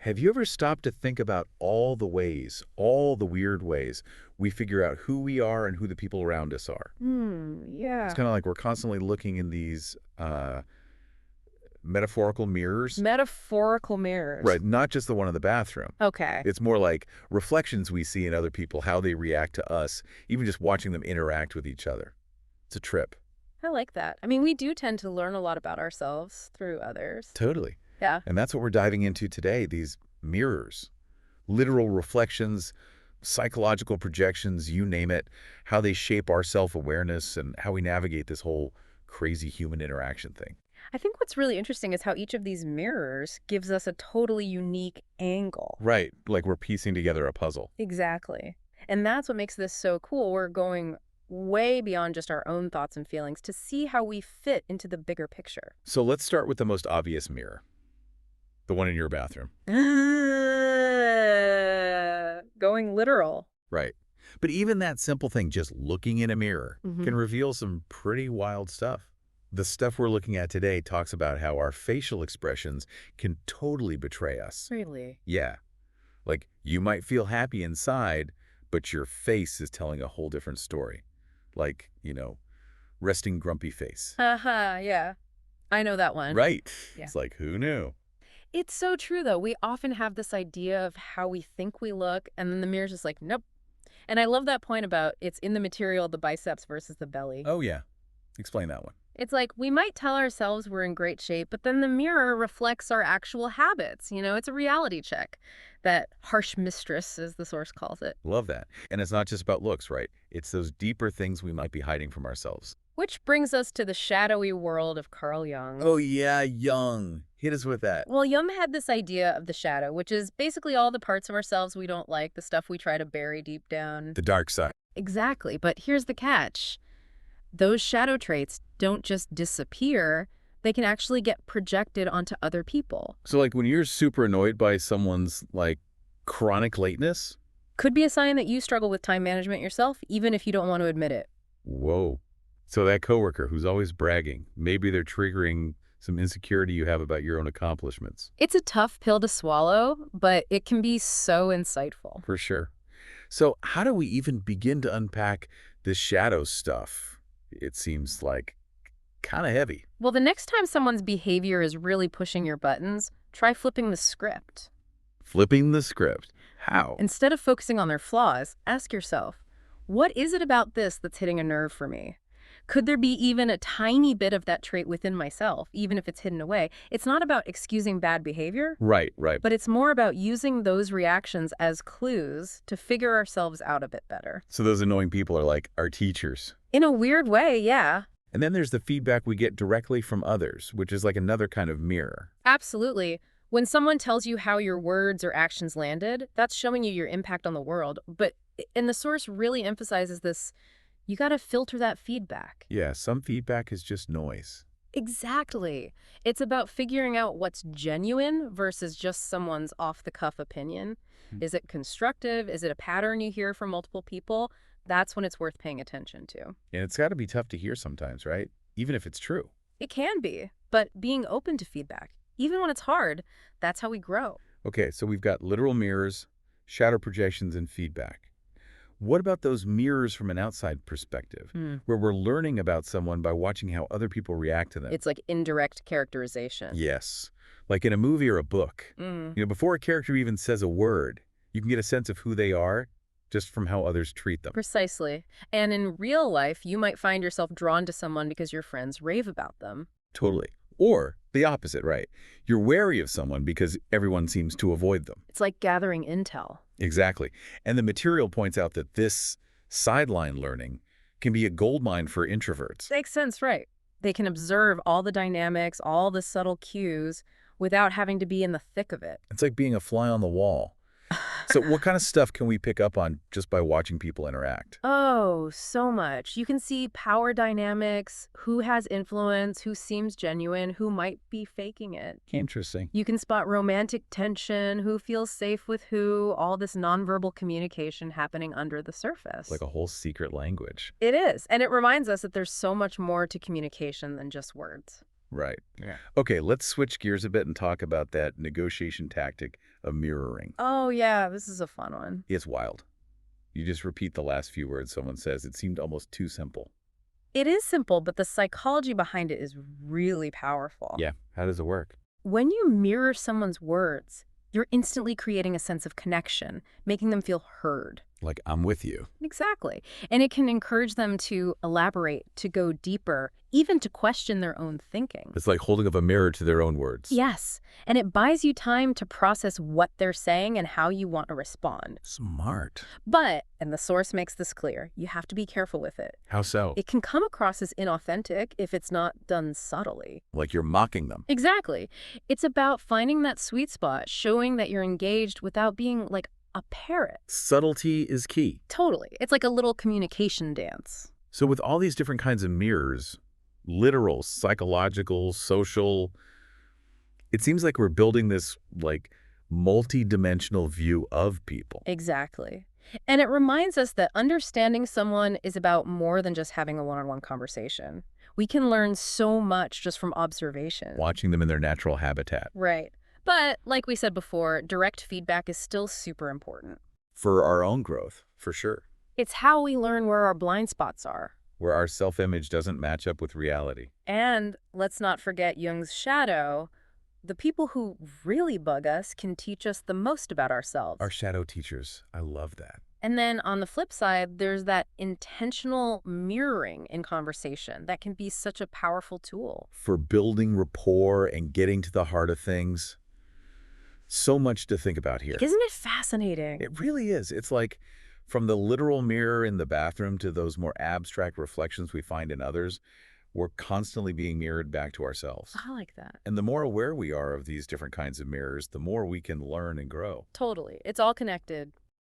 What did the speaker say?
Have you ever stopped to think about all the ways, all the weird ways we figure out who we are and who the people around us are? It's Yeah. kind of like we're constantly looking in these metaphorical mirrors, Metaphorical mirrors. right? Not just the one in the bathroom. Okay. It's more like reflections we see in other people, how they react to us, even just watching them interact with each other. It's a trip. I like that. I mean, we do tend to learn a lot about ourselves through others. Totally. Yeah. And that's what we're diving into today, these mirrors, literal reflections, psychological projections, you name it, how they shape our self-awareness and how we navigate this whole crazy human interaction thing. I think what's really interesting is how each of these mirrors gives us a totally unique angle. Right, like we're piecing together a puzzle. Exactly. And that's what makes this so cool. We're going way beyond just our own thoughts and feelings to see how we fit into the bigger picture. So let's start with the most obvious mirror, the one in your bathroom. Going literal. Right. But even that simple thing, just looking in a mirror, can reveal some pretty wild stuff. The stuff we're looking at today talks about how our facial expressions can totally betray us. Really? Yeah. Like, you might feel happy inside, but your face is telling a whole different story. Like, resting grumpy face. Haha, yeah. I know that one. Right. Yeah. It's like, who knew? It's so true, though. We often have this idea of how we think we look, and then the mirror's just like, nope. And I love that point about it's in the material, the biceps versus the belly. Oh, yeah. Explain that one. It's like we might tell ourselves we're in great shape, but then the mirror reflects our actual habits. It's a reality check. That harsh mistress, as the source calls it. Love that. And it's not just about looks, right? It's those deeper things we might be hiding from ourselves. Which brings us to the shadowy world of Carl Jung. Oh, yeah, Jung. Hit us with that. Well, Jung had this idea of the shadow, which is basically all the parts of ourselves we don't like, the stuff we try to bury deep down. The dark side. Exactly, but here's the catch. Those shadow traits don't just disappear, they can actually get projected onto other people. So, like, when you're super annoyed by someone's, chronic lateness? Could be a sign that you struggle with time management yourself, even if you don't want to admit it. Whoa. So that coworker who's always bragging, maybe they're triggering some insecurity you have about your own accomplishments. It's a tough pill to swallow, but it can be so insightful. For sure. So how do we even begin to unpack this shadow stuff? It seems like kind of heavy. Well, the next time someone's behavior is really pushing your buttons, try flipping the script. Flipping the script. How? Instead of focusing on their flaws, ask yourself, what is it about this that's hitting a nerve for me? Could there be even a tiny bit of that trait within myself, even if it's hidden away? It's not about excusing bad behavior, Right. but it's more about using those reactions as clues to figure ourselves out a bit better. So those annoying people are like our teachers. In a weird way, yeah. And then there's the feedback we get directly from others, which is like another kind of mirror. Absolutely. When someone tells you how your words or actions landed, that's showing you your impact on the world. And the source really emphasizes this, you got to filter that feedback. Yeah, some feedback is just noise. Exactly. It's about figuring out what's genuine versus just someone's off-the-cuff opinion. Is it constructive? Is it a pattern you hear from multiple people? That's when it's worth paying attention to. And it's got to be tough to hear sometimes, right? Even if it's true. It can be, but being open to feedback, even when it's hard, that's how we grow. Okay, so we've got literal mirrors, shadow projections, and feedback. What about those mirrors from an outside perspective, where we're learning about someone by watching how other people react to them? It's like indirect characterization. Yes. Like in a movie or a book. Before a character even says a word, you can get a sense of who they are just from how others treat them. Precisely. And in real life, you might find yourself drawn to someone because your friends rave about them. Totally. Or the opposite, right? You're wary of someone because everyone seems to avoid them. It's like gathering intel. Exactly. And the material points out that this sideline learning can be a goldmine for introverts. Makes sense, right? They can observe all the dynamics, all the subtle cues, without having to be in the thick of it. It's like being a fly on the wall. So what kind of stuff can we pick up on just by watching people interact? Oh, so much. You can see power dynamics, who has influence, who seems genuine, who might be faking it. Interesting. You can spot romantic tension, who feels safe with who, all this nonverbal communication happening under the surface. Like a whole secret language. It is, and it reminds us that there's so much more to communication than just words. Right. Yeah. Okay, let's switch gears a bit and talk about that negotiation tactic of mirroring. Oh, yeah, this is a fun one. It's wild. You just repeat the last few words someone says. It seemed almost too simple. It is simple, but the psychology behind it is really powerful. Yeah, how does it work? When you mirror someone's words, you're instantly creating a sense of connection, making them feel heard. Like, I'm with you. Exactly. And it can encourage them to elaborate, to go deeper, even to question their own thinking. It's like holding up a mirror to their own words. Yes, and it buys you time to process what they're saying and how you want to respond. Smart. But, and the source makes this clear, you have to be careful with it. How so? It can come across as inauthentic if it's not done subtly. Like you're mocking them. Exactly. It's about finding that sweet spot, showing that you're engaged without being like a parrot. Subtlety is key. Totally. It's like a little communication dance. So with all these different kinds of mirrors, literal, psychological, social, it seems like we're building this like multi-dimensional view of people. Exactly. And it reminds us that understanding someone is about more than just having a one-on-one conversation. We can learn so much just from observation. Watching them in their natural habitat. Right. But like we said before, direct feedback is still super important. For our own growth, for sure. It's how we learn where our blind spots are. Where our self-image doesn't match up with reality. And let's not forget Jung's shadow. The people who really bug us can teach us the most about ourselves. Our shadow teachers. I love that. And then on the flip side, there's that intentional mirroring in conversation that can be such a powerful tool. For building rapport and getting to the heart of things. So much to think about here. Isn't it fascinating? It really is. It's like from the literal mirror in the bathroom to those more abstract reflections we find in others, we're constantly being mirrored back to ourselves. I like that. And the more aware we are of these different kinds of mirrors, the more we can learn and grow. Totally. It's all connected.